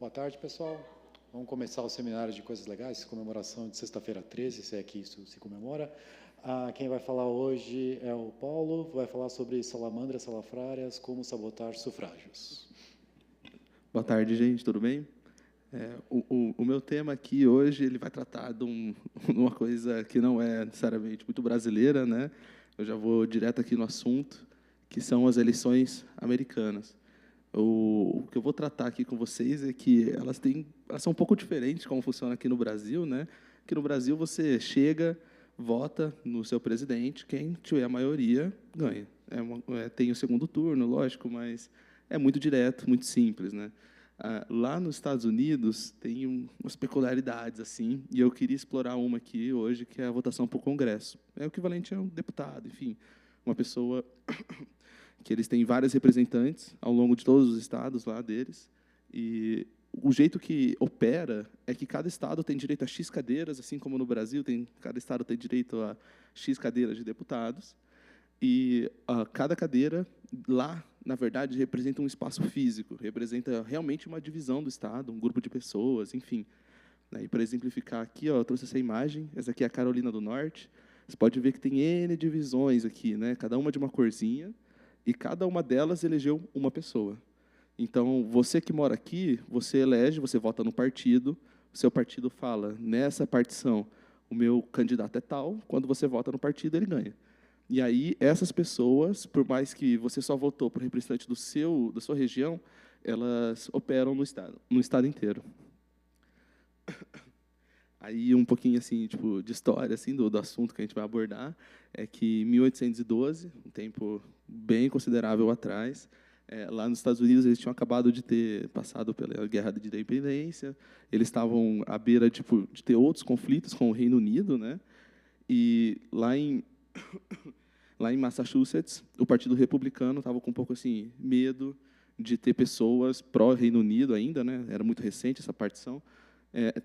Boa tarde, pessoal. Vamos começar o seminário de coisas legais, comemoração de sexta-feira 13, se é que isso se comemora. Quem vai falar hoje é o Paulo, vai falar sobre salamandras salafrárias, como sabotar sufrágios. Boa tarde, gente, tudo bem? O meu tema aqui hoje ele vai tratar de uma coisa que não é necessariamente muito brasileira, né? Eu já vou direto aqui no assunto, que são as eleições americanas. O que eu vou tratar aqui com vocês é que elas são um pouco diferentes de como funciona aqui no Brasil, né? Aqui no Brasil você chega, vota no seu presidente, quem tiver a maioria ganha. Tem o segundo turno, lógico, mas é muito direto, muito simples, né? Lá nos Estados Unidos tem umas peculiaridades assim, e eu queria explorar uma aqui hoje, que é a votação para o Congresso. É o equivalente a um deputado, enfim, uma pessoa que eles têm vários representantes ao longo de todos os estados lá deles, e o jeito que opera é que cada estado tem direito a X cadeiras, assim como no Brasil, cada estado tem direito a X cadeiras de deputados, e cada cadeira lá, na verdade, representa um espaço físico, representa realmente uma divisão do estado, um grupo de pessoas, enfim. E para exemplificar aqui, eu trouxe essa imagem, essa aqui é a Carolina do Norte. Você pode ver que tem N divisões aqui, né? Cada uma de uma corzinha, e cada uma delas elegeu uma pessoa. Então, você que mora aqui, você elege, você vota no partido, o seu partido fala, nessa partição, o meu candidato é tal, quando você vota no partido, ele ganha. E aí, essas pessoas, por mais que você só votou para o representante da sua região, elas operam no estado inteiro. Aí, um pouquinho assim, tipo, de história assim, do assunto que a gente vai abordar, é que em 1812, um tempo bem considerável atrás, lá nos Estados Unidos, eles tinham acabado de ter passado pela Guerra de Independência, eles estavam à beira de ter outros conflitos com o Reino Unido, né? E lá em Massachusetts, o Partido Republicano estava com um pouco assim medo de ter pessoas pró-Reino Unido ainda, né? Era muito recente essa partição,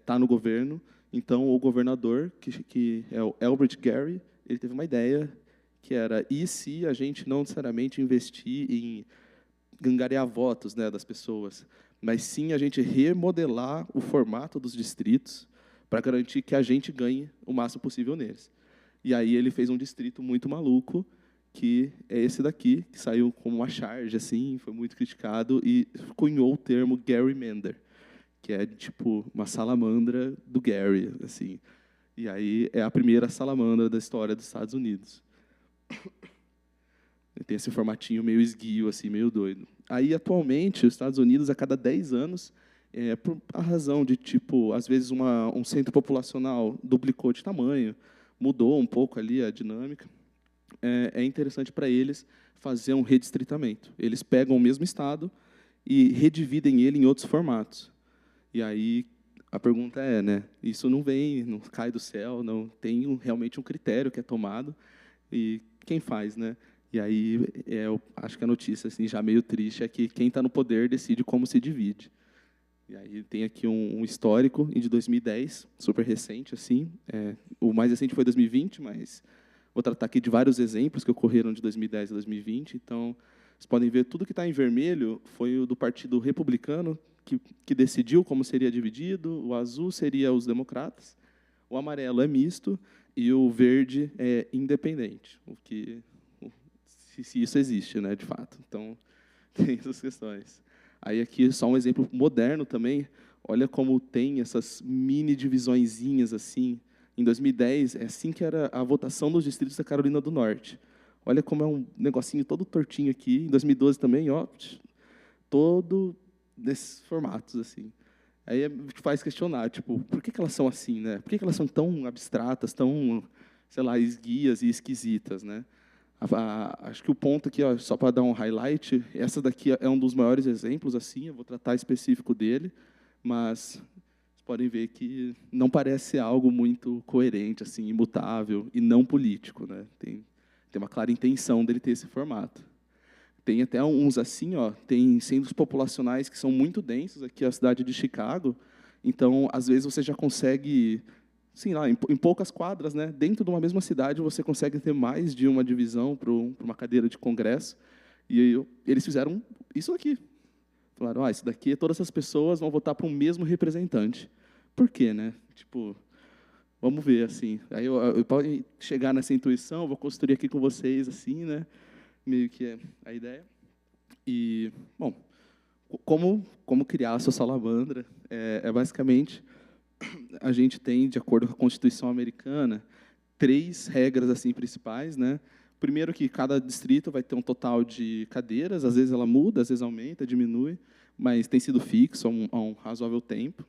tá no governo. Então, o governador, que é o Elbert Gary, ele teve uma ideia que era, e se a gente não necessariamente investir em angariar votos, né, das pessoas, mas sim a gente remodelar o formato dos distritos para garantir que a gente ganhe o máximo possível neles. E aí ele fez um distrito muito maluco, que é esse daqui, que saiu como uma charge, assim, foi muito criticado, e cunhou o termo Gerrymander, que é tipo uma salamandra do Gary, assim. E aí é a primeira salamandra da história dos Estados Unidos. Tem esse formatinho meio esguio, assim, meio doido. Aí, atualmente, os Estados Unidos, a cada 10 anos, por a razão de, tipo, às vezes um centro populacional duplicou de tamanho, mudou um pouco ali a dinâmica, é interessante para eles fazer um redistritamento. Eles pegam o mesmo estado e redividem ele em outros formatos. E aí a pergunta é, né? Isso não cai do céu, não tem realmente um critério que é tomado e quem faz, né? E aí eu acho que a notícia assim já meio triste é que quem está no poder decide como se divide. E aí tem aqui um histórico de 2010, super recente assim. O mais recente foi 2020, mas vou tratar aqui de vários exemplos que ocorreram de 2010 a 2020. Então, vocês podem ver, tudo que está em vermelho foi o do Partido Republicano, que decidiu como seria dividido, o azul seria os democratas, o amarelo é misto e o verde é independente, se isso existe, né, de fato. Então, tem essas questões. Aí aqui só um exemplo moderno também, olha como tem essas mini divisõezinhas assim. Em 2010, é assim que era a votação dos distritos da Carolina do Norte. Olha como é um negocinho todo tortinho aqui. Em 2012 também, ó, todo desses formatos assim. Aí faz questionar, tipo, por que elas são assim, né? Por que elas são tão abstratas, tão, sei lá, esguias e esquisitas, né? Acho que o ponto aqui, ó, só para dar um highlight, essa daqui é um dos maiores exemplos, assim, eu vou tratar específico dele, mas vocês podem ver que não parece ser algo muito coerente, assim, imutável e não político, né? Tem uma clara intenção dele ter esse formato. Tem até uns assim, ó, tem centros populacionais que são muito densos, aqui a cidade de Chicago, então, às vezes, você já consegue, sim, lá, em poucas quadras, né, dentro de uma mesma cidade, você consegue ter mais de uma divisão para uma cadeira de congresso, e eles fizeram isso aqui. Falaram, isso daqui, todas essas pessoas vão votar para um mesmo representante. Por quê, né? Tipo, vamos ver, assim. Aí eu posso chegar nessa intuição, vou construir aqui com vocês, assim, né? Meio que é a ideia. E, bom, como criar a sua salamandra? Basicamente, a gente tem, de acordo com a Constituição americana, 3 regras assim principais, né? Primeiro que cada distrito vai ter um total de cadeiras, às vezes ela muda, às vezes aumenta, diminui, mas tem sido fixo há um razoável tempo.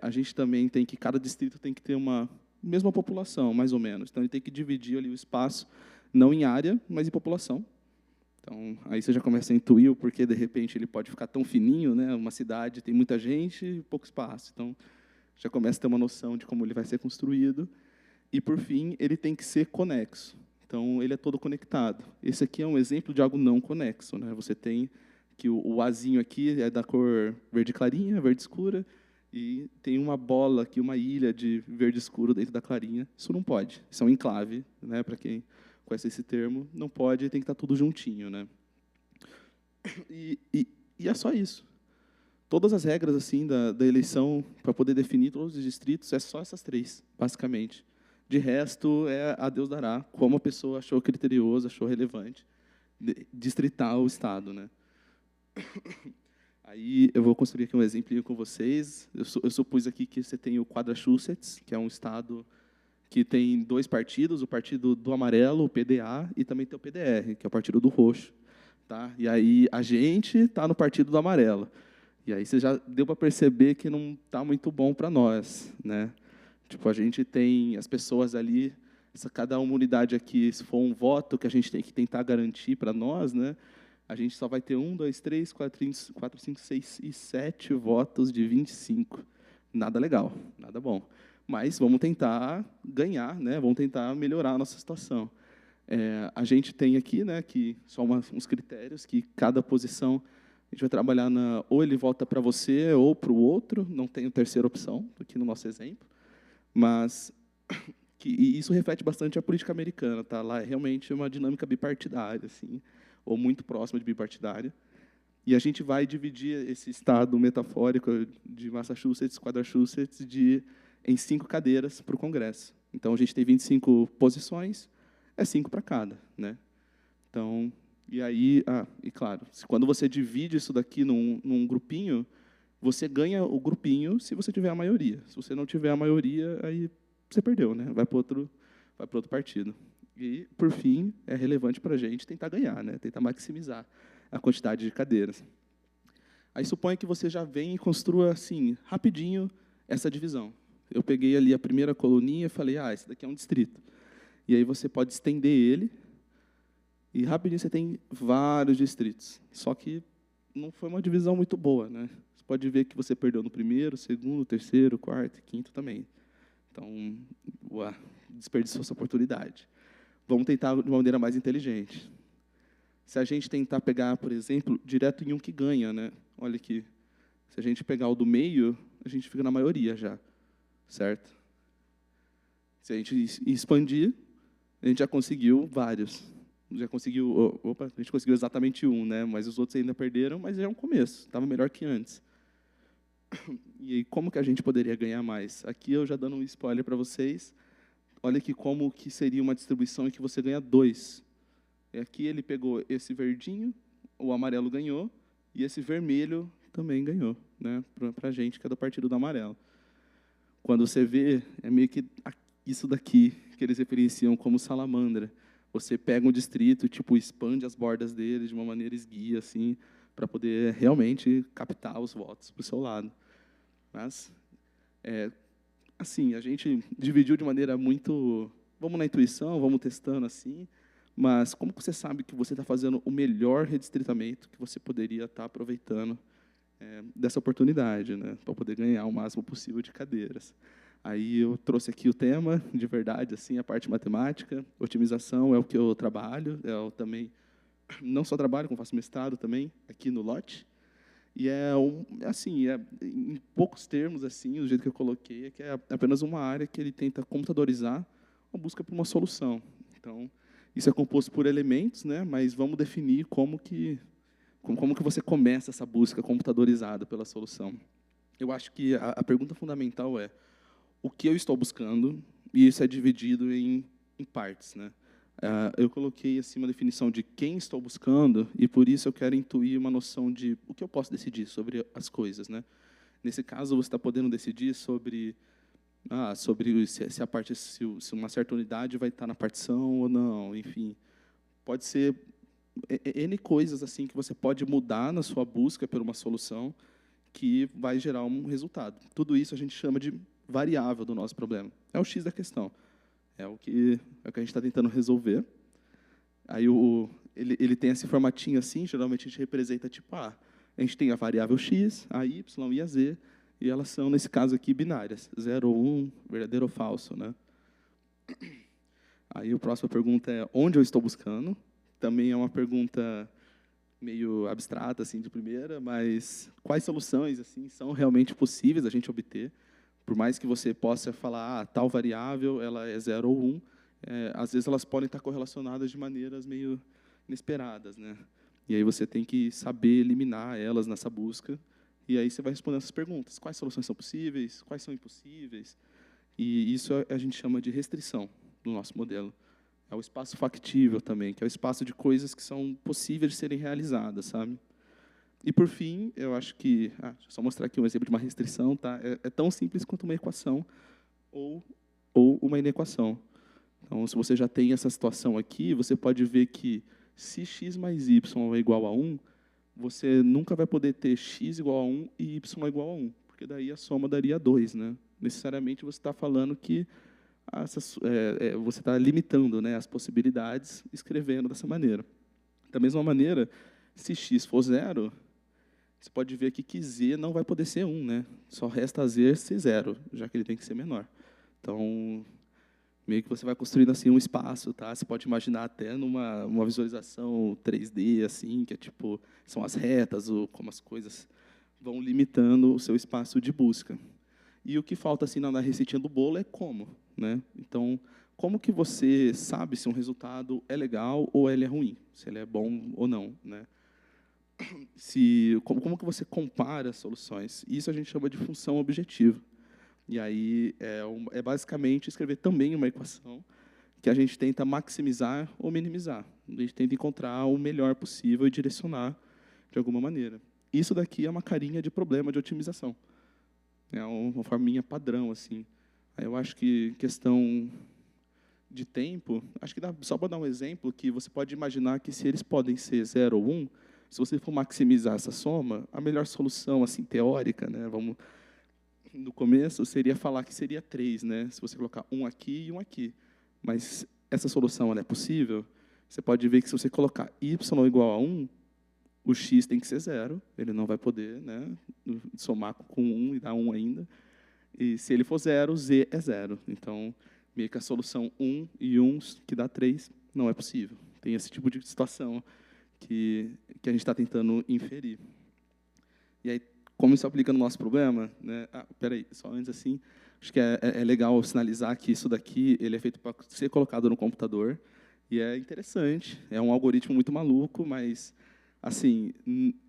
A gente também tem que cada distrito tem que ter uma mesma população, mais ou menos. Então ele tem que dividir ali o espaço não em área, mas em população. Então aí você já começa a intuir o porquê de repente ele pode ficar tão fininho, né? Uma cidade tem muita gente e pouco espaço. Então já começa a ter uma noção de como ele vai ser construído. E, por fim, ele tem que ser conexo. Então, ele é todo conectado. Esse aqui é um exemplo de algo não conexo, né? Você tem que o azinho aqui é da cor verde clarinha, verde escura, e tem uma bola aqui, uma ilha de verde escuro dentro da clarinha. Isso não pode. Isso é um enclave, né? Para quem conhece esse termo, não pode, tem que estar tudo juntinho, né? E é só isso. Todas as regras assim da eleição para poder definir todos os distritos é só essas 3, basicamente. De resto, a Deus dará, como a pessoa achou criterioso, achou relevante, distritar o Estado, né? Aí eu vou construir aqui um exemplinho com vocês. Eu supus aqui que você tem o Massachusetts, que é um estado que tem 2 partidos, o Partido do Amarelo, o PDA, e também tem o PDR, que é o Partido do Roxo. Tá? E aí a gente está no Partido do Amarelo. E aí você já deu para perceber que não está muito bom para nós, né? Tipo, a gente tem as pessoas ali, cada uma unidade aqui, se for um voto que a gente tem que tentar garantir para nós, né? A gente só vai ter 1, 2, 3, 4, 5, 6 e 7 votos de 25. Nada legal, nada bom. Mas vamos tentar ganhar, né? Vamos tentar melhorar a nossa situação. A gente tem aqui, né, que só uns critérios que cada posição a gente vai trabalhar ou ele vota para você ou para o outro, não tem a terceira opção aqui no nosso exemplo. Mas e isso reflete bastante a política americana, tá? Lá é realmente uma dinâmica bipartidária, assim, ou muito próxima de bipartidária. E a gente vai dividir esse estado metafórico de Massachusetts, em 5 cadeiras para o Congresso. Então a gente tem 25 posições, é 5 para cada, né? Então, e aí, e claro, quando você divide isso daqui num grupinho, você ganha o grupinho se você tiver a maioria. Se você não tiver a maioria, aí você perdeu, né? Vai para outro partido. E, por fim, é relevante para a gente tentar ganhar, né? Tentar maximizar a quantidade de cadeiras. Aí suponha que você já vem e construa, assim, rapidinho, essa divisão. Eu peguei ali a primeira coluninha e falei, esse daqui é um distrito. E aí você pode estender ele, e rapidinho você tem vários distritos. Só que não foi uma divisão muito boa, né? Pode ver que você perdeu no primeiro, segundo, terceiro, quarto e quinto também. Então, desperdiçou essa oportunidade. Vamos tentar de uma maneira mais inteligente. Se a gente tentar pegar, por exemplo, direto em um que ganha, né? Olha aqui. Se a gente pegar o do meio, a gente fica na maioria já, certo? Se a gente expandir, a gente já conseguiu vários. Já conseguiu, a gente conseguiu exatamente um, né? Mas os outros ainda perderam, mas já é um começo. Estava melhor que antes. E aí, como que a gente poderia ganhar mais? Aqui eu já dando um spoiler para vocês. Olha aqui como que seria uma distribuição em que você ganha 2. E aqui ele pegou esse verdinho, o amarelo ganhou, e esse vermelho também ganhou, né? Para a gente, que é do Partido do Amarelo. Quando você vê, é meio que isso daqui, que eles referenciam como salamandra. Você pega um distrito, tipo, expande as bordas dele de uma maneira esguia, assim, para poder realmente captar os votos para o seu lado. Mas, assim, a gente dividiu de maneira muito... Vamos na intuição, vamos testando assim, mas como você sabe que você está fazendo o melhor redistritamento que você poderia estar aproveitando dessa oportunidade, né, para poder ganhar o máximo possível de cadeiras? Aí eu trouxe aqui o tema, de verdade, assim, a parte matemática, otimização é o que eu trabalho, eu também não só trabalho, como faço mestrado também, aqui no LOTE, e em poucos termos, assim, do jeito que eu coloquei, é que é apenas uma área que ele tenta computadorizar a busca por uma solução. Então, isso é composto por elementos, né, mas vamos definir como que como que você começa essa busca computadorizada pela solução? Eu acho que a pergunta fundamental é o que eu estou buscando, e isso é dividido em partes, né? Eu coloquei assim uma definição de quem estou buscando, e por isso eu quero intuir uma noção de o que eu posso decidir sobre as coisas, né? Nesse caso, você está podendo decidir sobre se a parte, se uma certa unidade vai estar na partição ou não, enfim, pode ser N coisas assim que você pode mudar na sua busca por uma solução que vai gerar um resultado. Tudo isso a gente chama de variável do nosso problema. É o X da questão. É o que a gente está tentando resolver. Aí ele tem esse formatinho assim, geralmente a gente representa tipo, a gente tem a variável X, a Y e a Z, e elas são, nesse caso aqui, binárias, 0 ou 1, verdadeiro ou falso, né? Aí a próxima pergunta é onde eu estou buscando. Também é uma pergunta meio abstrata assim de primeira, mas quais soluções assim são realmente possíveis a gente obter? Por mais que você possa falar, tal variável ela é 0 ou 1, às vezes elas podem estar correlacionadas de maneiras meio inesperadas, né? E aí você tem que saber eliminar elas nessa busca, e aí você vai respondendo essas perguntas. Quais soluções são possíveis? Quais são impossíveis? E isso a gente chama de restrição no nosso modelo. É o espaço factível também, que é o espaço de coisas que são possíveis de serem realizadas, sabe? E, por fim, eu acho que... deixa eu só mostrar aqui um exemplo de uma restrição. Tá? É tão simples quanto uma equação ou uma inequação. Então, se você já tem essa situação aqui, você pode ver que se x mais y é igual a 1, você nunca vai poder ter x igual a 1 e y igual a 1, porque daí a soma daria 2. Né? Necessariamente, você está falando que você está limitando, né, as possibilidades escrevendo dessa maneira. Da mesma maneira, se x for 0, você pode ver aqui que z não vai poder ser 1, né? Só resta z ser 0, já que ele tem que ser menor. Então, meio que você vai construindo assim um espaço, tá? Você pode imaginar até numa visualização 3D assim, que é tipo são as retas ou como as coisas vão limitando o seu espaço de busca. E o que falta assim na receitinha do bolo é como, né? Então, como que você sabe se um resultado é legal ou ele é ruim, se ele é bom ou não, né? Como que você compara as soluções? Isso a gente chama de função objetiva. E aí é basicamente escrever também uma equação que a gente tenta maximizar ou minimizar. A gente tenta encontrar o melhor possível e direcionar de alguma maneira. Isso daqui é uma carinha de problema de otimização. É uma forminha padrão, assim. Aí eu acho que questão de tempo, acho que só para dar um exemplo, que você pode imaginar que se eles podem ser 0 ou 1, se você for maximizar essa soma, a melhor solução assim teórica, né, no começo, seria falar que seria 3, né, se você colocar um aqui e um aqui. Mas essa solução ela é possível? Você pode ver que se você colocar y igual a 1, o x tem que ser 0, ele não vai poder, né, somar com 1 e dar 1 ainda. E se ele for 0, z é 0. Então, meio que a solução 1 e 1, que dá 3, não é possível. Tem esse tipo de situação que a gente está tentando inferir. E aí, como isso aplica no nosso problema, né? Espera aí, só antes assim, acho que é legal sinalizar que isso daqui ele é feito para ser colocado no computador, e é interessante, é um algoritmo muito maluco, mas assim,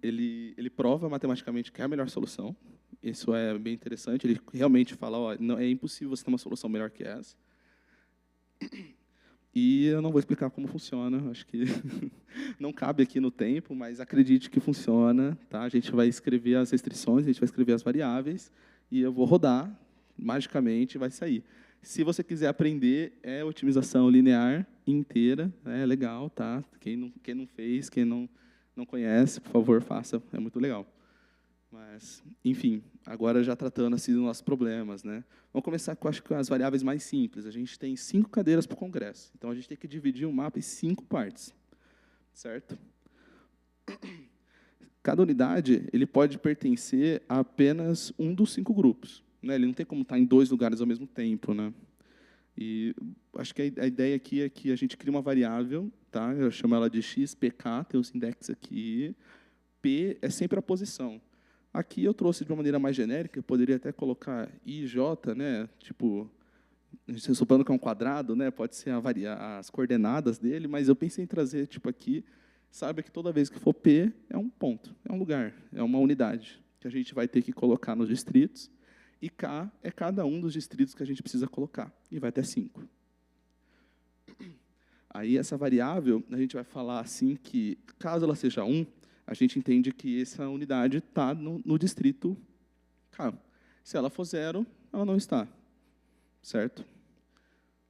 ele prova matematicamente que é a melhor solução. Isso é bem interessante. Ele realmente fala, não, é impossível você ter uma solução melhor que essa. E eu não vou explicar como funciona, acho que não cabe aqui no tempo, mas acredite que funciona. Tá? A gente vai escrever as restrições, a gente vai escrever as variáveis, e eu vou rodar, magicamente vai sair. Se você quiser aprender, é otimização linear inteira, é legal, tá? Quem não fez, quem não conhece, por favor, faça, é muito legal. Mas, enfim, agora já tratando assim dos nossos problemas, né? Vamos começar com, acho que, as variáveis mais simples. A gente tem 5 cadeiras para o congresso, então a gente tem que dividir o mapa em 5 partes, certo? Cada unidade ele pode pertencer a apenas um dos 5 grupos, né? Ele não tem como estar em 2 lugares ao mesmo tempo, né? E acho que a ideia aqui é que a gente cria uma variável, tá? Eu chamo ela de xpk, tem os index aqui. P é sempre a posição. Aqui eu trouxe de uma maneira mais genérica, eu poderia até colocar IJ, né? Tipo, supondo que é um quadrado, né? Pode ser as coordenadas dele, mas eu pensei em trazer tipo aqui saiba que toda vez que for P, é um ponto, é um lugar, é uma unidade que a gente vai ter que colocar nos distritos, e K é cada um dos distritos que a gente precisa colocar, e vai até 5. Aí, essa variável, a gente vai falar assim que, caso ela seja 1, a gente entende que essa unidade está no distrito K. Se ela for 0, ela não está, certo?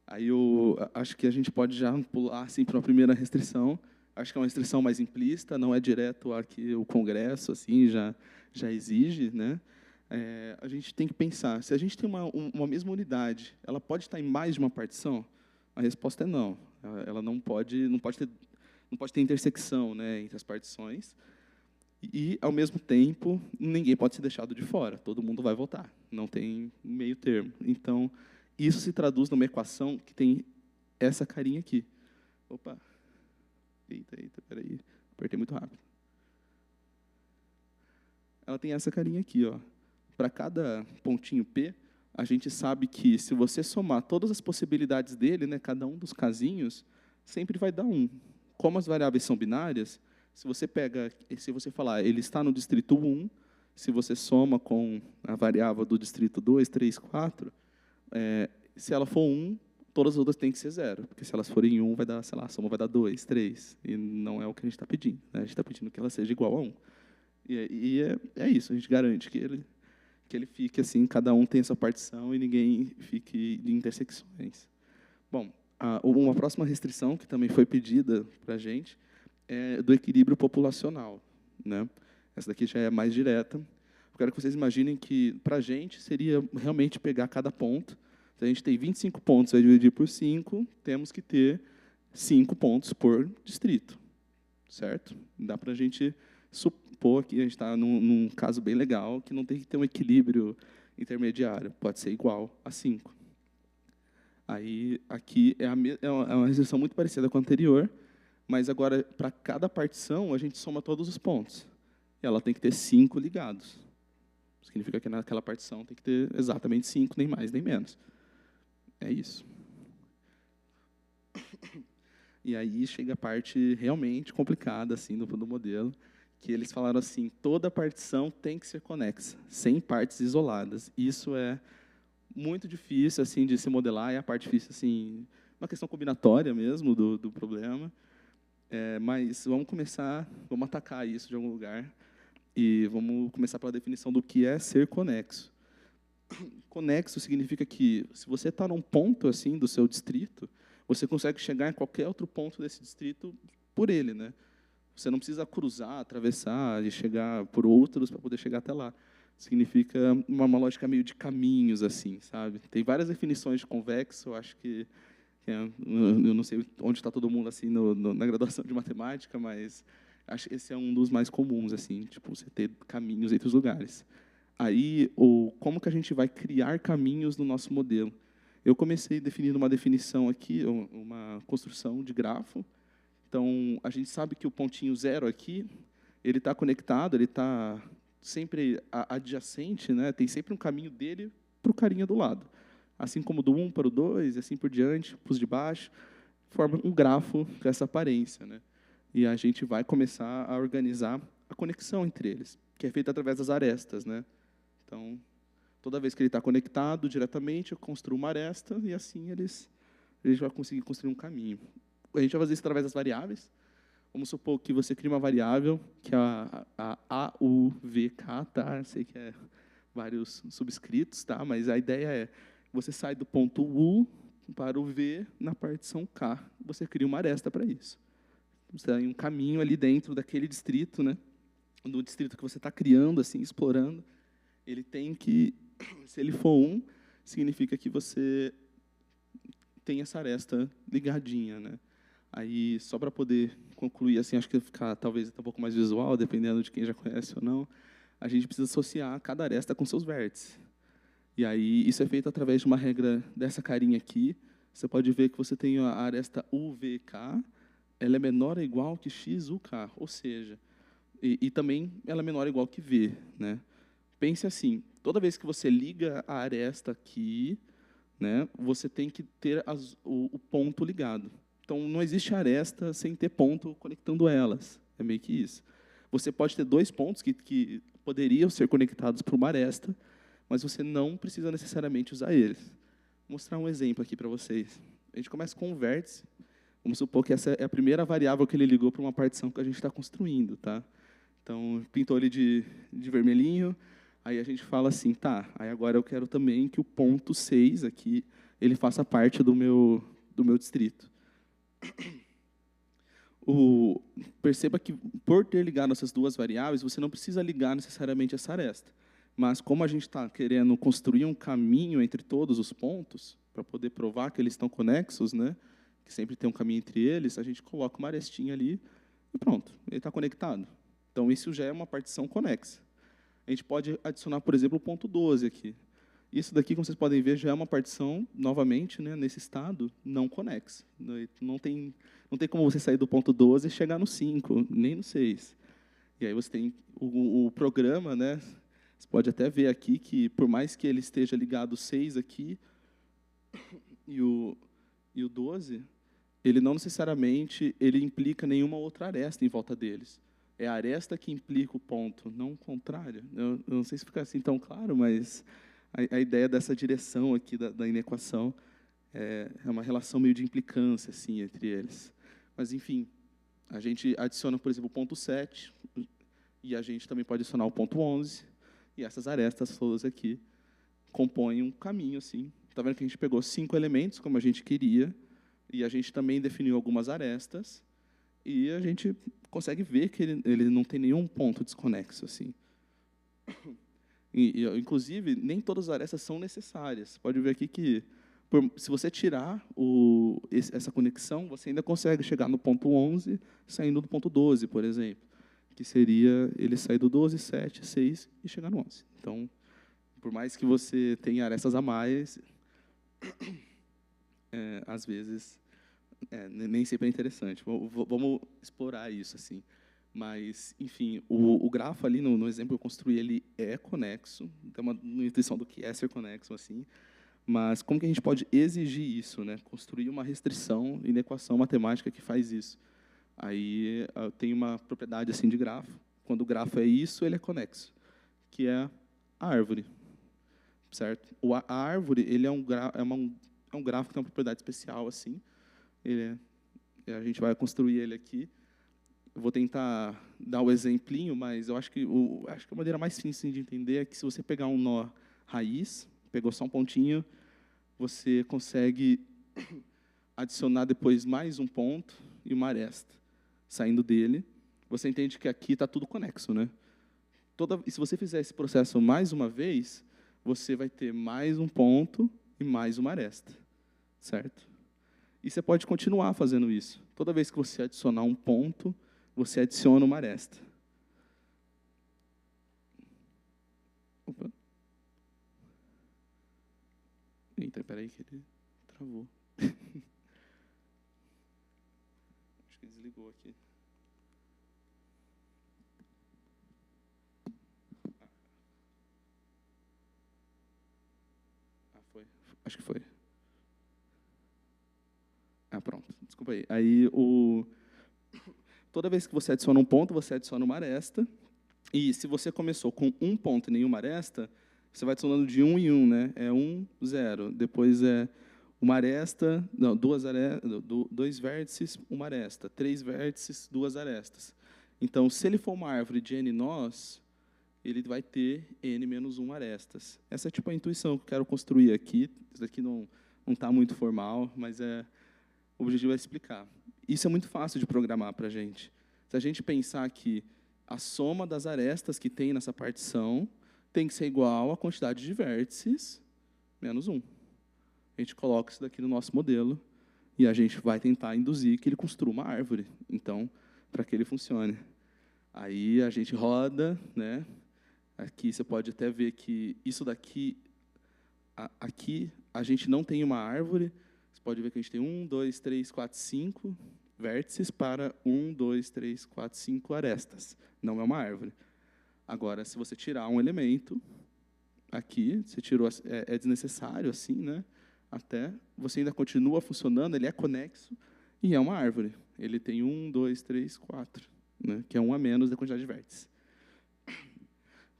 Aí, acho que a gente pode já pular assim, para a primeira restrição. Acho que é uma restrição mais implícita, não é direto a que o Congresso assim, já exige, né? A gente tem que pensar, se a gente tem uma mesma unidade, ela pode estar em mais de uma partição? A resposta é não. Ela não pode ter intersecção, né, entre as partições. E, ao mesmo tempo, ninguém pode ser deixado de fora. Todo mundo vai votar. Não tem meio termo. Então, isso se traduz numa equação que tem essa carinha aqui. Opa. Eita, peraí. Apertei muito rápido. Ela tem essa carinha aqui, ó. Para cada pontinho P, a gente sabe que, se você somar todas as possibilidades dele, né, cada um dos casinhos, sempre vai dar 1. Como as variáveis são binárias, se você falar, ele está no distrito 1, se você soma com a variável do distrito 2, 3, 4, se ela for 1, todas as outras têm que ser 0, porque se elas forem 1, vai dar, sei lá, a soma vai dar 2, 3, e não é o que a gente está pedindo, né? A gente está pedindo que ela seja igual a 1. E é isso, a gente garante que ele fique assim, cada um tem a sua partição e ninguém fique de intersecções. Bom, uma próxima restrição que também foi pedida para a gente é do equilíbrio populacional, né? Essa daqui já é mais direta. Eu quero que vocês imaginem que, para a gente, seria realmente pegar cada ponto. Se a gente tem 25 pontos, vai dividir por 5, temos que ter 5 pontos por distrito, certo? Dá para a gente supor que a gente está num caso bem legal, que não tem que ter um equilíbrio intermediário, pode ser igual a 5. Aí, aqui é uma restrição muito parecida com a anterior, mas agora, para cada partição, a gente soma todos os pontos. E ela tem que ter 5 ligados. Significa que naquela partição tem que ter exatamente 5, nem mais, nem menos. É isso. E aí chega a parte realmente complicada assim, do modelo, que eles falaram assim, toda partição tem que ser conexa, sem partes isoladas. Isso é muito difícil assim, de se modelar, é a parte difícil, assim, uma questão combinatória mesmo do problema. Mas vamos atacar isso de algum lugar, e vamos começar pela definição do que é ser conexo. Conexo significa que, se você está num ponto assim do seu distrito, você consegue chegar em qualquer outro ponto desse distrito por ele, né? Você não precisa cruzar, atravessar e chegar por outros para poder chegar até lá. Significa uma lógica meio de caminhos, assim, sabe? Tem várias definições de convexo, eu acho que eu não sei onde está todo mundo assim na graduação de matemática, mas acho que esse é um dos mais comuns, assim, tipo, você ter caminhos entre os lugares. Aí, como que a gente vai criar caminhos no nosso modelo? Eu comecei definindo uma definição aqui, uma construção de grafo. Então, a gente sabe que o pontinho 0 aqui, ele está conectado, ele está sempre adjacente, né? Tem sempre um caminho dele para o carinha do lado. Assim como do 1 para o 2, e assim por diante, para os de baixo, forma um grafo com essa aparência, né? E a gente vai começar a organizar a conexão entre eles, que é feita através das arestas, né? Então, toda vez que ele está conectado diretamente, eu construo uma aresta, e assim a gente vai conseguir construir um caminho. A gente vai fazer isso através das variáveis. Vamos supor que você cria uma variável, que é a AUVK, tá? Eu sei que é vários subscritos, tá? Mas a ideia é, você sai do ponto U para o V na partição K. Você cria uma aresta para isso. Você tem um caminho ali dentro daquele distrito, né? Do distrito que você está criando, assim, explorando. Ele tem que, se ele for 1, significa que você tem essa aresta ligadinha, né? Aí, só para poder concluir, assim, acho que ficar talvez um pouco mais visual, dependendo de quem já conhece ou não, a gente precisa associar cada aresta com seus vértices. E aí, isso é feito através de uma regra dessa carinha aqui. Você pode ver que você tem a aresta UVK, ela é menor ou igual que XUK, ou seja, e também ela é menor ou igual que V, né? Pense assim, toda vez que você liga a aresta aqui, né, você tem que ter o ponto ligado. Então, não existe aresta sem ter ponto conectando elas. É meio que isso. Você pode ter dois pontos que poderiam ser conectados por uma aresta, mas você não precisa necessariamente usar eles. Vou mostrar um exemplo aqui para vocês. A gente começa com um vértice. Vamos supor que essa é a primeira variável que ele ligou para uma partição que a gente está construindo. Tá? Então, pintou ele de vermelhinho. Aí a gente fala assim, tá, aí agora eu quero também que o ponto 6 aqui ele faça parte do meu distrito. Perceba que, por ter ligado essas duas variáveis, você não precisa ligar necessariamente essa aresta. Mas, como a gente está querendo construir um caminho entre todos os pontos, para poder provar que eles estão conexos, né, que sempre tem um caminho entre eles, a gente coloca uma arestinha ali e pronto, ele está conectado. Então, isso já é uma partição conexa. A gente pode adicionar, por exemplo, o ponto 12 aqui. Isso daqui, como vocês podem ver, já é uma partição, novamente, né, nesse estado, não conexa. Não tem como você sair do ponto 12 e chegar no 5, nem no 6. E aí você tem o programa, né, você pode até ver aqui que, por mais que ele esteja ligado 6 aqui, e o 12, ele não necessariamente ele implica nenhuma outra aresta em volta deles. É a aresta que implica o ponto, não o contrário. Eu não sei se fica assim tão claro, mas a ideia dessa direção aqui da inequação é uma relação meio de implicância assim, entre eles. Mas, enfim, a gente adiciona, por exemplo, o ponto 7, e a gente também pode adicionar o ponto 11, e essas arestas todas aqui compõem um caminho. Assim. Está vendo que a gente pegou 5 elementos, como a gente queria, e a gente também definiu algumas arestas, e a gente consegue ver que ele não tem nenhum ponto desconexo. Assim. Inclusive, nem todas as arestas são necessárias. Você pode ver aqui que, se você tirar essa conexão, você ainda consegue chegar no ponto 11, saindo do ponto 12, por exemplo, que seria ele sair do 12, 7, 6 e chegar no 11. Então, por mais que você tenha arestas a mais, às vezes, nem sempre é interessante. Vamos explorar isso. Assim. Mas, enfim, o grafo ali, no exemplo que eu construí, ele é conexo, tem uma intuição do que é ser conexo, assim, mas como que a gente pode exigir isso, né? Construir uma restrição em equação matemática que faz isso. Aí tem uma propriedade assim de grafo. Quando o grafo é isso, ele é conexo, que é a árvore, certo? A árvore ele é um grafo que tem uma propriedade especial assim. A gente vai construir ele aqui. Eu vou tentar dar o exemplinho, mas eu acho que a maneira mais simples de entender é que, se você pegar um nó raiz, pegou só um pontinho, você consegue adicionar depois mais um ponto e uma aresta. Saindo dele, você entende que aqui está tudo conexo. Né? E se você fizer esse processo mais uma vez, você vai ter mais um ponto e mais uma aresta. Certo? E você pode continuar fazendo isso. Toda vez que você adicionar um ponto, você adiciona uma aresta. Opa. Eita, peraí que ele travou. Acho que desligou aqui. Foi. Acho que foi. Pronto. Desculpa aí. Aí, toda vez que você adiciona um ponto, você adiciona uma aresta. E se você começou com um ponto e nenhuma aresta, você vai adicionando de 1 em 1, né? É 1, 0. Depois é uma aresta, não, dois vértices, uma aresta. 3 vértices, 2 arestas. Então, se ele for uma árvore de n nós, ele vai ter n menos 1 arestas. Essa é tipo a intuição que eu quero construir aqui. Isso daqui não está muito formal, mas o objetivo é explicar. Isso é muito fácil de programar para a gente. Se a gente pensar que a soma das arestas que tem nessa partição tem que ser igual à quantidade de vértices menos 1. A gente coloca isso daqui no nosso modelo e a gente vai tentar induzir que ele construa uma árvore, então, para que ele funcione. Aí a gente roda, né? Aqui você pode até ver que isso daqui, aqui a gente não tem uma árvore. Você pode ver que a gente tem 1, 2, 3, 4, 5 vértices para 1, 2, 3, 4, 5 arestas. Não é uma árvore. Agora, se você tirar um elemento, aqui, você tirou, é desnecessário, assim, né? Até você ainda continua funcionando, ele é conexo, e é uma árvore. Ele tem 1, 2, 3, 4, né? Que é um a menos da quantidade de vértices.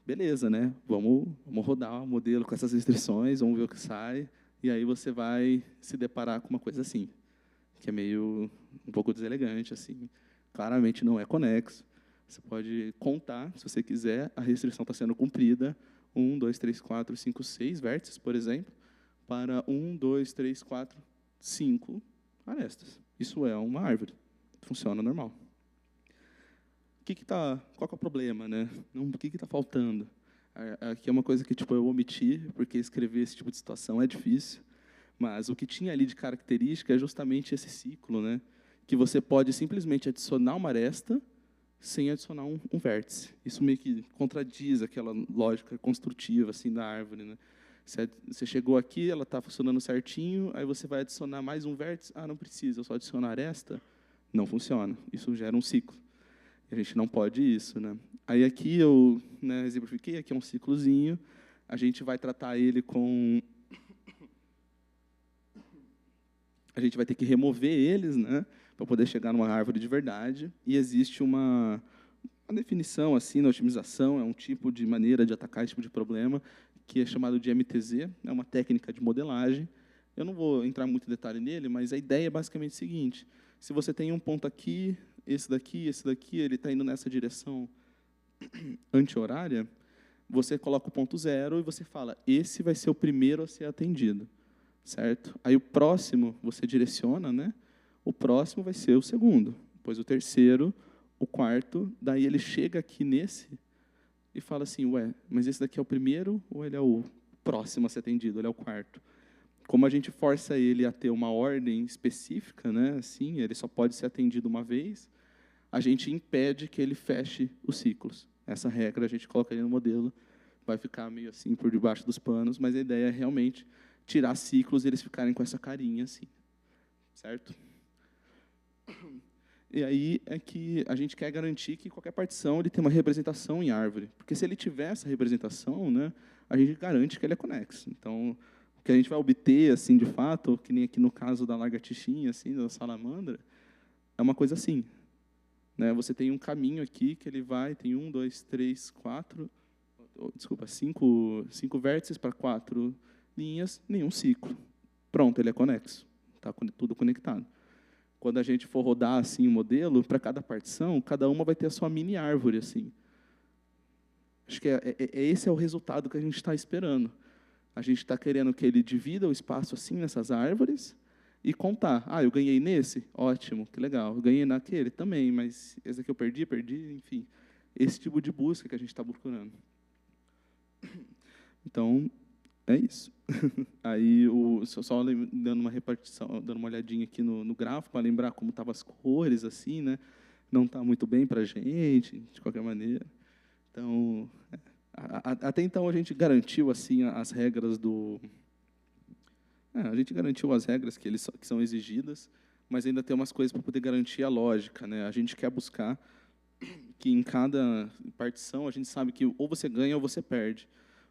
Beleza, né? Vamos rodar o modelo com essas restrições, vamos ver o que sai, e aí você vai se deparar com uma coisa assim, que é meio um pouco deselegante, assim. Claramente não é conexo. Você pode contar, se você quiser, a restrição está sendo cumprida, 1, 2, 3, 4, 5, 6 vértices, por exemplo, para 1, 2, 3, 4, 5 arestas. Isso é uma árvore. Funciona normal. Qual que é o problema, né? O que está faltando? Aqui é uma coisa que eu omiti, porque escrever esse tipo de situação é difícil, mas o que tinha ali de característica é justamente esse ciclo, né? Que você pode simplesmente adicionar uma aresta sem adicionar um vértice. Isso meio que contradiz aquela lógica construtiva assim da árvore, né? Você chegou aqui, ela está funcionando certinho, aí você vai adicionar mais um vértice. Ah, não precisa, eu só adiciono a aresta. Não funciona. Isso gera um ciclo. A gente não pode isso, né? Aí aqui eu, né, exemplifiquei, aqui é um ciclozinho, a gente vai tratar ele com... A gente vai ter que remover eles, né, para poder chegar numa árvore de verdade, e existe uma definição assim na otimização, é um tipo de maneira de atacar esse tipo de problema, que é chamado de MTZ, é uma técnica de modelagem. Eu não vou entrar muito em detalhe nele, mas a ideia é basicamente o seguinte: se você tem um ponto aqui, esse daqui, ele está indo nessa direção anti-horária, você coloca o ponto 0 e você fala, esse vai ser o primeiro a ser atendido, certo? Aí o próximo, você direciona, né? O próximo vai ser o segundo, depois o terceiro, o quarto, daí ele chega aqui nesse e fala assim, ué, mas esse daqui é o primeiro ou ele é o próximo a ser atendido, ele é o quarto? Como a gente força ele a ter uma ordem específica, né? Assim, ele só pode ser atendido uma vez, a gente impede que ele feche os ciclos. Essa regra a gente coloca ali no modelo, vai ficar meio assim por debaixo dos panos, mas a ideia é realmente tirar ciclos e eles ficarem com essa carinha assim, certo? E aí é que a gente quer garantir que qualquer partição ele tem uma representação em árvore, porque se ele tiver essa representação, né, a gente garante que ele é conexo. Então, o que a gente vai obter, assim, de fato, que nem aqui no caso da lagartixinha, assim, da salamandra, é uma coisa assim, né? Você tem um caminho aqui que ele vai, tem 1, 2, 3, 4, desculpa, 5 vértices para 4 linhas, nenhum ciclo. Pronto, ele é conexo, está tudo conectado. Quando a gente for rodar assim o modelo, para cada partição, cada uma vai ter a sua mini árvore assim. Acho que esse é o resultado que a gente está esperando. A gente está querendo que ele divida o espaço assim nessas árvores e contar. Ah, eu ganhei nesse? Ótimo, que legal. Eu ganhei naquele? Também, mas esse aqui eu perdi, enfim. Esse tipo de busca que a gente está procurando. Então, é isso. Aí, só dando uma repartição, dando uma olhadinha aqui no gráfico, para lembrar como estavam as cores, assim, né? Não está muito bem para a gente, de qualquer maneira. Então, até então a gente garantiu assim as regras do... a gente garantiu as regras que são exigidas, mas ainda tem umas coisas para poder garantir a lógica, né? A gente quer buscar que em cada partição a gente sabe que ou você ganha ou você perde.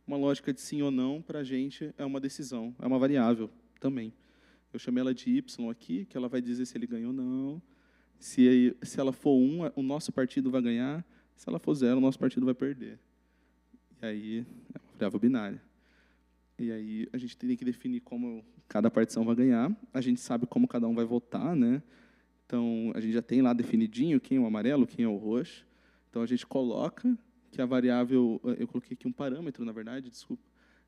Uma lógica de sim ou não, para a gente, é uma decisão, é uma variável também. Eu chamei ela de Y aqui, que ela vai dizer se ele ganha ou não. Se ela for 1, o nosso partido vai ganhar. Se ela for 0, o nosso partido vai perder. E aí, é uma variável binária. E aí, a gente tem que definir como cada partição vai ganhar. A gente sabe como cada um vai votar, né? Então, a gente já tem lá definidinho quem é o amarelo, quem é o roxo. Então, a gente coloca que a variável, eu coloquei aqui um parâmetro, na verdade, desculpa.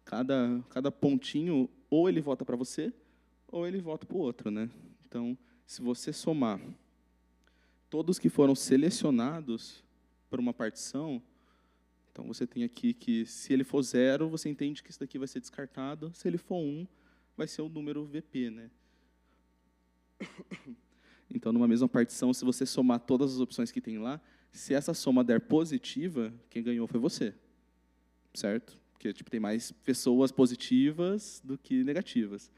Cada pontinho, ou ele vota para você, ou ele vota para o outro, né? Então, se você somar todos que foram selecionados para uma partição, então você tem aqui que, se ele for 0, você entende que isso daqui vai ser descartado. Se ele for 1, vai ser o número VP, né? Então, numa mesma partição, se você somar todas as opções que tem lá, se essa soma der positiva, quem ganhou foi você, certo? Porque tem mais pessoas positivas do que negativas.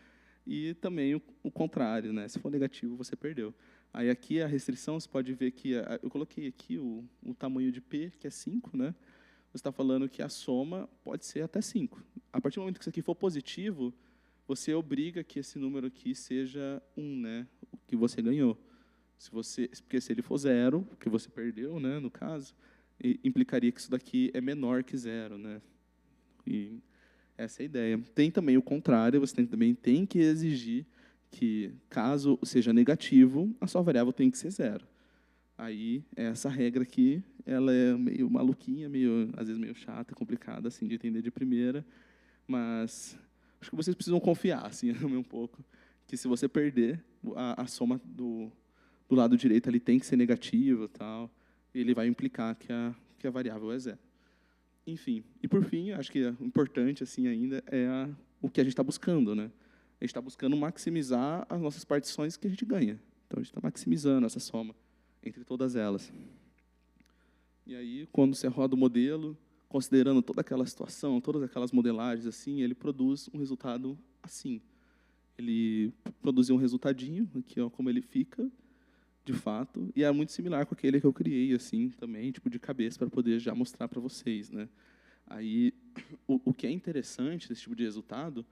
E também o contrário, né? Se for negativo, você perdeu. Aí aqui a restrição, você pode ver que eu coloquei aqui o tamanho de P, que é 5, né? Você está falando que a soma pode ser até 5. A partir do momento que isso aqui for positivo, você obriga que esse número aqui seja 1, né? O que você ganhou. Porque se ele for zero, que você perdeu, né, no caso, implicaria que isso daqui é menor que zero, né? E essa é a ideia. Tem também o contrário, você também tem que exigir que, caso seja negativo, a sua variável tem que ser zero. Aí, essa regra aqui, ela é meio maluquinha, às vezes meio chata, complicada assim, de entender de primeira, mas acho que vocês precisam confiar assim, um pouco, que se você perder, a soma do lado direito ali tem que ser negativa, tal, e ele vai implicar que a variável é zero. Enfim, e por fim, acho que o importante assim ainda é o que a gente está buscando, né? A gente está buscando maximizar as nossas partições que a gente ganha. Então, a gente está maximizando essa soma entre todas elas. E aí, quando você roda o modelo, considerando toda aquela situação, todas aquelas modelagens, assim, ele produz um resultado assim. Ele produziu um resultadinho, aqui, ó, como ele fica, de fato, e é muito similar com aquele que eu criei, assim, também, tipo, de cabeça, para poder já mostrar para vocês, né? Aí, o que é interessante desse tipo de resultado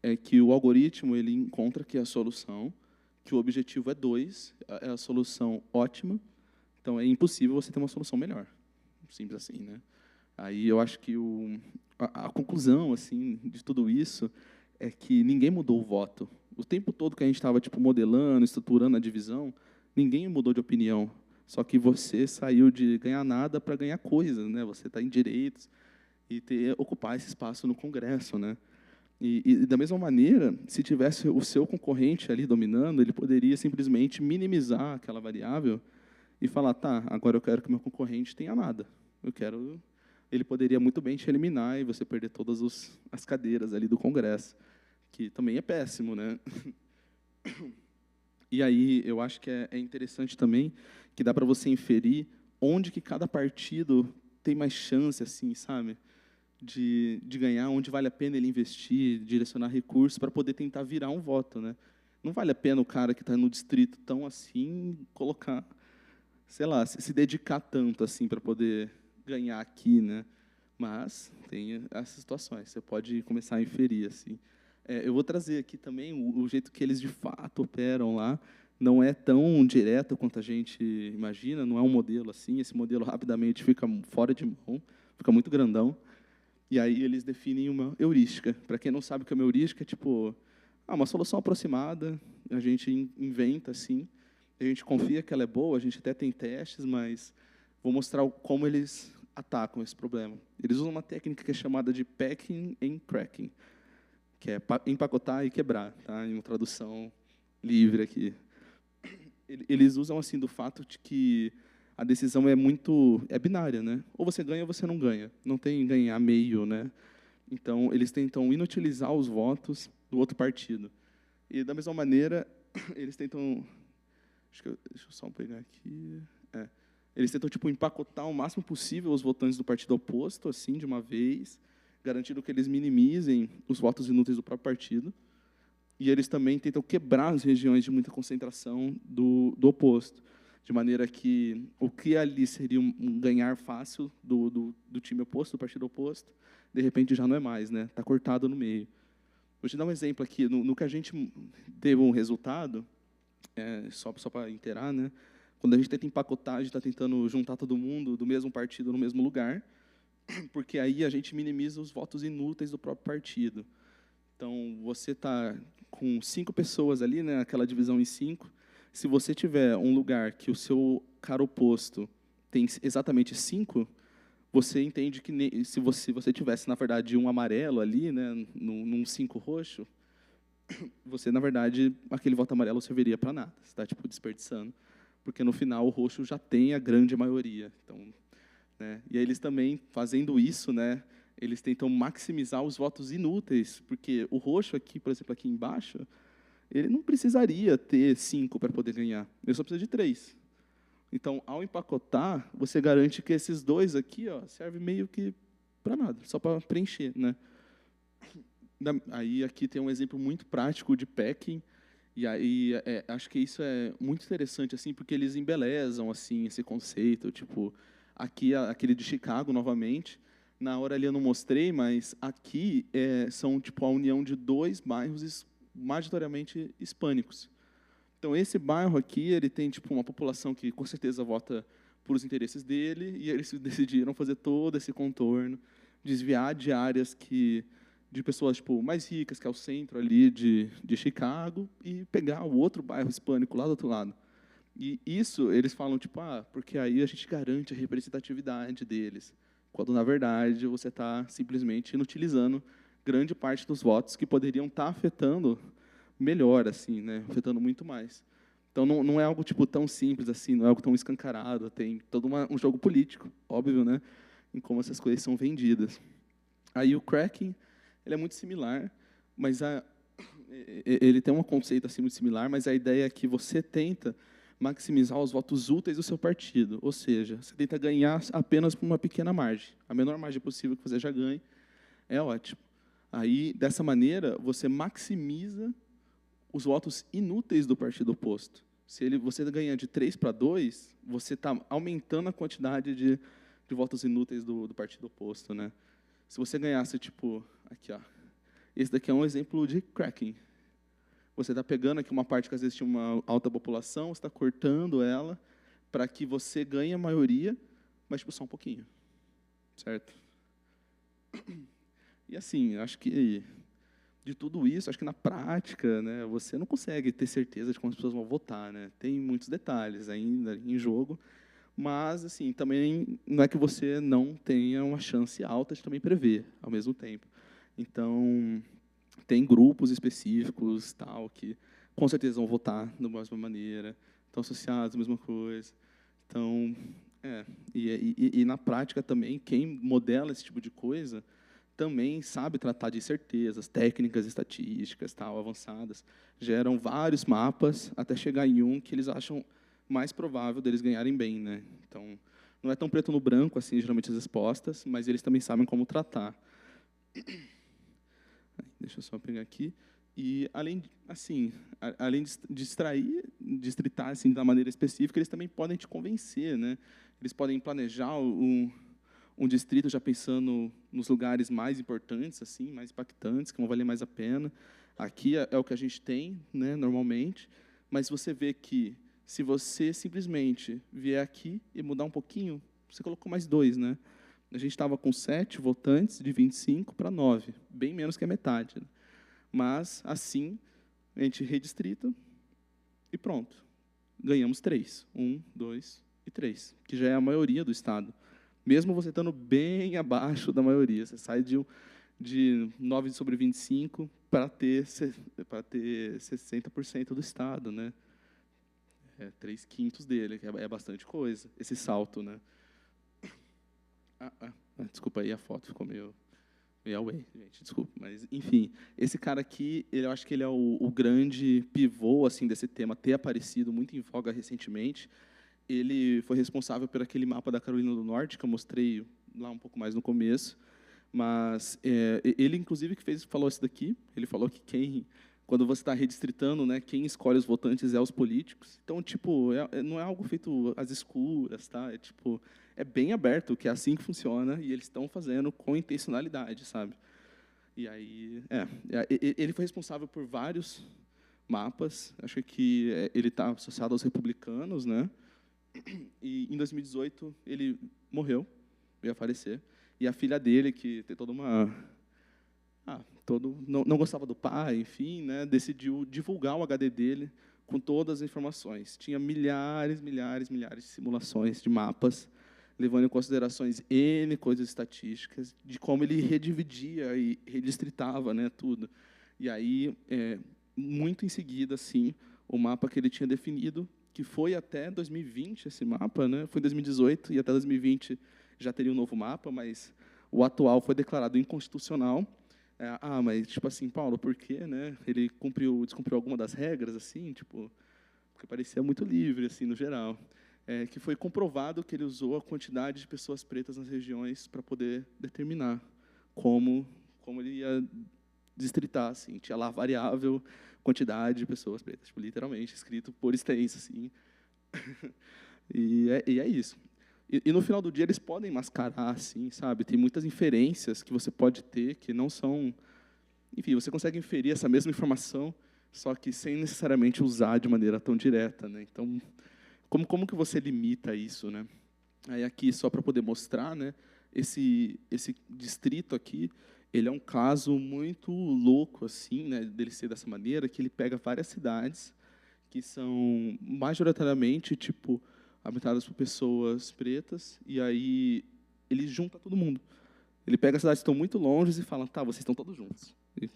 é que o algoritmo ele encontra que a solução, que o objetivo é 2, é a solução ótima, então é impossível você ter uma solução melhor. Simples assim, né? Aí eu acho que a conclusão assim de tudo isso é que ninguém mudou o voto. O tempo todo que a gente estava tipo modelando, estruturando a divisão, ninguém mudou de opinião. Só que você saiu de ganhar nada para ganhar coisas, né? Você está em direitos e ocupar esse espaço no Congresso, né? E da mesma maneira, se tivesse o seu concorrente ali dominando, ele poderia simplesmente minimizar aquela variável e falar, tá, agora eu quero que o meu concorrente tenha nada. Ele poderia muito bem te eliminar e você perder todas as cadeiras ali do Congresso, que também é péssimo, né? E aí eu acho que é interessante também que dá para você inferir onde que cada partido tem mais chance, assim, sabe? De ganhar, onde vale a pena ele investir, direcionar recursos para poder tentar virar um voto, né? Não vale a pena o cara que está no distrito tão assim colocar, sei lá, se dedicar tanto assim para poder ganhar aqui, né? Mas tem essas situações, você pode começar a inferir assim. Eu vou trazer aqui também o jeito que eles de fato operam lá. Não é tão direto quanto a gente imagina, não é um modelo assim. Esse modelo rapidamente fica fora de mão, fica muito grandão. E aí eles definem uma heurística. Para quem não sabe o que é uma heurística, é tipo uma solução aproximada, a gente inventa assim, a gente confia que ela é boa, a gente até tem testes, mas vou mostrar como eles atacam esse problema. Eles usam uma técnica que é chamada de packing and cracking, que é empacotar e quebrar, tá? Em uma tradução livre aqui. Eles usam assim do fato de que a decisão é binária, né? Ou você ganha ou você não ganha. Não tem ganhar meio, né? Então, eles tentam inutilizar os votos do outro partido. E, da mesma maneira, eles tentam... deixa eu só pegar aqui... Eles tentam tipo, empacotar o máximo possível os votantes do partido oposto, assim, de uma vez, garantindo que eles minimizem os votos inúteis do próprio partido. E eles também tentam quebrar as regiões de muita concentração do oposto, de maneira que o que ali seria um ganhar fácil do time oposto, do partido oposto, de repente já não é mais, né? Está cortado no meio. Vou te dar um exemplo aqui. No que a gente teve um resultado, só para inteirar, né? Quando a gente tenta empacotar, a gente está tentando juntar todo mundo do mesmo partido no mesmo lugar, porque aí a gente minimiza os votos inúteis do próprio partido. Então, você está com 5 pessoas ali, né, aquela divisão em 5. Se você tiver um lugar que o seu cara oposto tem exatamente 5, você entende que se você tivesse, na verdade, um amarelo ali, né, num 5 roxo, você, na verdade, aquele voto amarelo serviria para nada. Você está tipo, desperdiçando, porque no final o roxo já tem a grande maioria. Então, né, e aí eles também, fazendo isso, né, eles tentam maximizar os votos inúteis, porque o roxo aqui, por exemplo, aqui embaixo, ele não precisaria ter 5 para poder ganhar, ele só precisa de 3. Então, ao empacotar, você garante que esses 2 aqui servem meio que para nada, só para preencher, né? Aí aqui tem um exemplo muito prático de packing, e aí acho que isso é muito interessante assim, porque eles embelezam assim esse conceito, tipo aqui aquele de Chicago novamente. Na hora ali eu não mostrei, mas aqui são tipo a união de 2 bairros majoritariamente hispânicos. Então, esse bairro aqui, ele tem tipo uma população que, com certeza, vota por os interesses dele, e eles decidiram fazer todo esse contorno, desviar de áreas de pessoas tipo, mais ricas, que é o centro ali de Chicago, e pegar o outro bairro hispânico lá do outro lado. E isso, eles falam, tipo, porque aí a gente garante a representatividade deles, quando, na verdade, você está simplesmente inutilizando grande parte dos votos que poderiam estar afetando melhor, assim, né? Afetando muito mais. Então, não é algo tipo tão simples assim, não é algo tão escancarado, tem todo um jogo político, óbvio, né? Em como essas coisas são vendidas. Aí o cracking, ele é muito similar, mas ele tem um conceito assim muito similar, mas a ideia é que você tenta maximizar os votos úteis do seu partido, ou seja, você tenta ganhar apenas por uma pequena margem, a menor margem possível que você já ganhe, é ótimo. Aí, dessa maneira, você maximiza os votos inúteis do partido oposto. Se você ganha de 3-2, você está aumentando a quantidade de votos inúteis do partido oposto, né? Se você ganhasse, tipo, aqui, ó, esse daqui é um exemplo de cracking. Você está pegando aqui uma parte que às vezes tinha uma alta população, você está cortando ela para que você ganhe a maioria, mas tipo, só um pouquinho, certo? E assim, acho que de tudo isso, acho que na prática, né, você não consegue ter certeza de como as pessoas vão votar, né? Tem muitos detalhes ainda em jogo, mas assim, também não é que você não tenha uma chance alta de também prever ao mesmo tempo. Então, tem grupos específicos, tal, que com certeza vão votar da mesma maneira, estão associados à mesma coisa. Então, e na prática também, quem modela esse tipo de coisa também sabe tratar de incertezas, técnicas estatísticas, tal, avançadas. Geram vários mapas até chegar em um que eles acham mais provável deles ganharem bem, né? Então, não é tão preto no branco assim, geralmente as respostas, mas eles também sabem como tratar. Deixa eu só pegar aqui. E além de distritar assim da maneira específica, eles também podem te convencer, né? Eles podem planejar um distrito já pensando nos lugares mais importantes, assim, mais impactantes, que vão valer mais a pena. Aqui é o que a gente tem, né, normalmente. Mas você vê que se você simplesmente vier aqui e mudar um pouquinho, você colocou mais 2, né? A gente estava com 7 votantes, de 25 para 9, bem menos que a metade. Né? Mas, assim, a gente redistrita e pronto. Ganhamos 3. 1, 2 e 3, que já é a maioria do Estado. Mesmo você estando bem abaixo da maioria. Você sai de 9 sobre 25 para ter 60% do Estado. Né? 3/5 dele, que é bastante coisa, esse salto. Né? Desculpa aí, a foto ficou meio away, gente, desculpa. Mas, enfim, esse cara aqui, eu acho que ele é o grande pivô assim, desse tema ter aparecido muito em voga recentemente. Ele foi responsável por aquele mapa da Carolina do Norte, que eu mostrei lá um pouco mais no começo. Mas ele, inclusive, falou isso daqui. Ele falou que quando você está redistritando, né, quem escolhe os votantes é os políticos. Então, tipo, não é algo feito às escuras, tá? É bem aberto, que é assim que funciona, e eles estão fazendo com intencionalidade, sabe? E aí, ele foi responsável por vários mapas. Acho que ele está associado aos republicanos, né? E em 2018 ele morreu, veio a falecer. E a filha dele, que tem toda uma não gostava do pai, enfim, né, decidiu divulgar o HD dele com todas as informações. Tinha milhares de simulações de mapas, levando em considerações N coisas estatísticas, de como ele redividia e redistritava, né, tudo. E aí, muito em seguida, assim, o mapa que ele tinha definido, que foi até 2020, esse mapa, né, foi 2018, e até 2020 já teria um novo mapa, mas o atual foi declarado inconstitucional. Mas, tipo assim, Paulo, por quê, né? Ele descumpriu alguma das regras, assim, tipo, porque parecia muito livre, assim, no geral. Que foi comprovado que ele usou a quantidade de pessoas pretas nas regiões para poder determinar como ele ia distritar, assim. Tinha lá a variável quantidade de pessoas pretas, tipo, literalmente, escrito por extenso, assim. e é isso. E no final do dia eles podem mascarar, assim, sabe? Tem muitas inferências que você pode ter que não são... Enfim, você consegue inferir essa mesma informação só que sem necessariamente usar de maneira tão direta, né? Então, como que você limita isso, né? Aí aqui, só para poder mostrar, né, esse distrito aqui, ele é um caso muito louco, assim, né, dele ser dessa maneira, que ele pega várias cidades que são majoritariamente, tipo, habitadas por pessoas pretas, e aí ele junta todo mundo. Ele pega as cidades que estão muito longe e fala, tá, vocês estão todos juntos,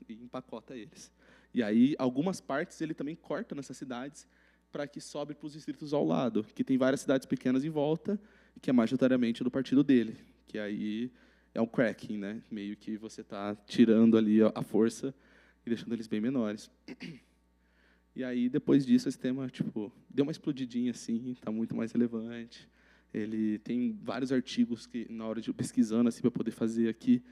e empacota eles. E aí, algumas partes ele também corta nessas cidades para que sobe para os distritos ao lado, que tem várias cidades pequenas em volta, que é majoritariamente do partido dele, que aí é um cracking, né? Meio que você está tirando ali a força e deixando eles bem menores. E aí, depois disso, esse tema tipo, deu uma explodidinha, assim, está muito mais relevante. Ele tem vários artigos que, na hora de pesquisando, assim, para poder fazer aqui,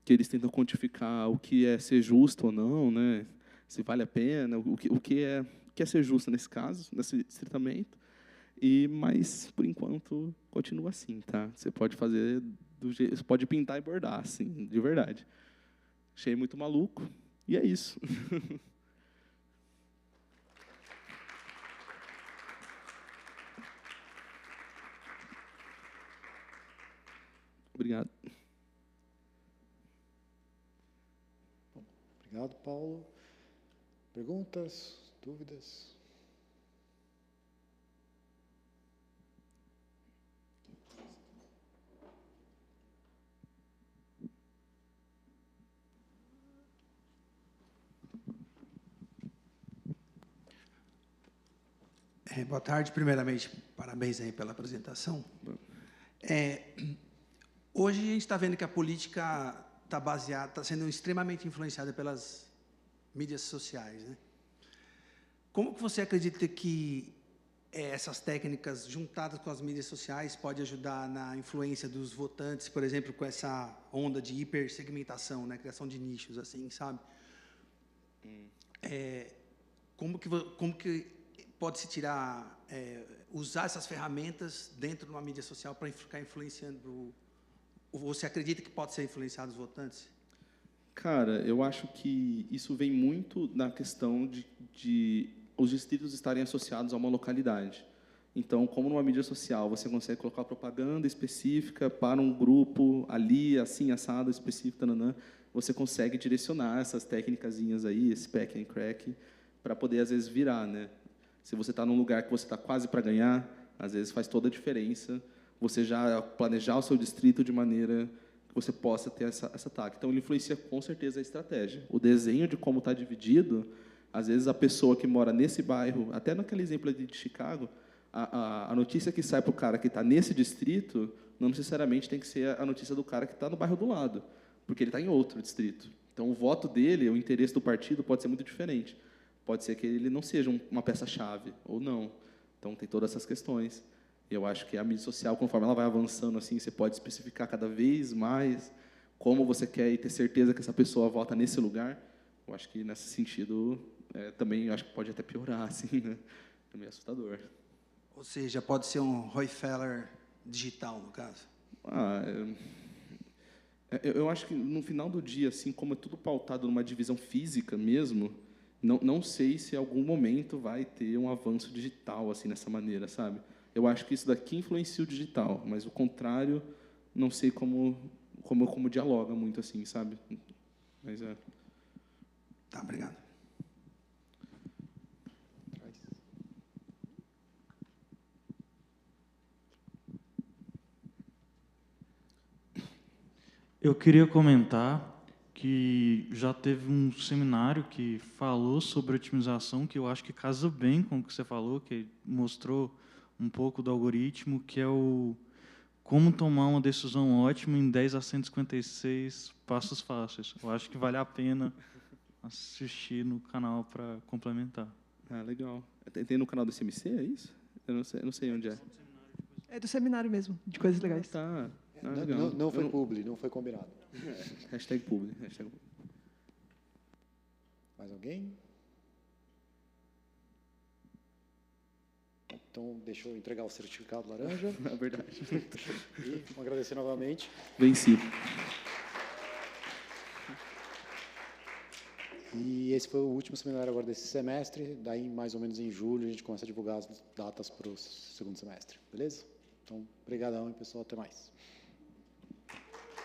que eles tentam quantificar o que é ser justo ou não, né? Se vale a pena, o que é ser justo nesse caso, nesse estreitamento. Mas, por enquanto, continua assim, tá? Você pode fazer do jeito, você pode pintar e bordar, assim, de verdade. Achei muito maluco, e é isso. Obrigado. Obrigado, Paulo. Perguntas, dúvidas? Boa tarde. Primeiramente, parabéns aí pela apresentação. Hoje a gente está vendo que a política está sendo extremamente influenciada pelas mídias sociais, né? Como que você acredita que essas técnicas juntadas com as mídias sociais pode ajudar na influência dos votantes, por exemplo, com essa onda de hipersegmentação, né, criação de nichos, assim, sabe? Como que pode se tirar, usar essas ferramentas dentro de uma mídia social para ficar influenciando? Você acredita que pode ser influenciado os votantes? Cara, eu acho que isso vem muito na questão de os distritos estarem associados a uma localidade. Então, como numa mídia social, você consegue colocar propaganda específica para um grupo ali, assim, assado, específico, tananã, você consegue direcionar essas técnicazinhas aí, esse pack and crack, para poder, às vezes, virar, né? Se você está num lugar que você está quase para ganhar, às vezes faz toda a diferença você já planejar o seu distrito de maneira que você possa ter essa ataque. Então, ele influencia, com certeza, a estratégia. O desenho de como está dividido, às vezes, a pessoa que mora nesse bairro, até naquele exemplo de Chicago, a notícia que sai para o cara que está nesse distrito, não necessariamente tem que ser a notícia do cara que está no bairro do lado, porque ele está em outro distrito. Então, o voto dele, o interesse do partido pode ser muito diferente. Pode ser que ele não seja uma peça-chave, ou não. Então, tem todas essas questões. Eu acho que a mídia social, conforme ela vai avançando, assim, você pode especificar cada vez mais como você quer e ter certeza que essa pessoa vota nesse lugar. Eu acho que, nesse sentido, também acho que pode até piorar, assim, né? É meio assustador. Ou seja, pode ser um Rockefeller digital, no caso? Eu acho que, no final do dia, assim, como é tudo pautado numa divisão física mesmo, não sei se em algum momento vai ter um avanço digital, assim, nessa maneira, sabe? Eu acho que isso daqui influencia o digital, mas o contrário, não sei como dialoga muito, assim, sabe? Mas é. Tá, obrigado. Eu queria comentar que já teve um seminário que falou sobre otimização, que eu acho que casa bem com o que você falou, que mostrou um pouco do algoritmo, que é o como tomar uma decisão ótima em 10 a 156 passos fáceis. Eu acho que vale a pena assistir no canal para complementar. Ah, legal. Tem no canal do CMC, é isso? Eu não sei onde é. É do seminário mesmo, de coisas legais. Tá. Não foi publi, não foi combinado. Hashtag publi. Mais alguém? Então, deixa eu entregar o certificado laranja. É verdade. E agradecer novamente. Venci. E esse foi o último seminário agora desse semestre. Daí, mais ou menos em julho, a gente começa a divulgar as datas para o segundo semestre. Beleza? Então, obrigadão, pessoal. Até mais.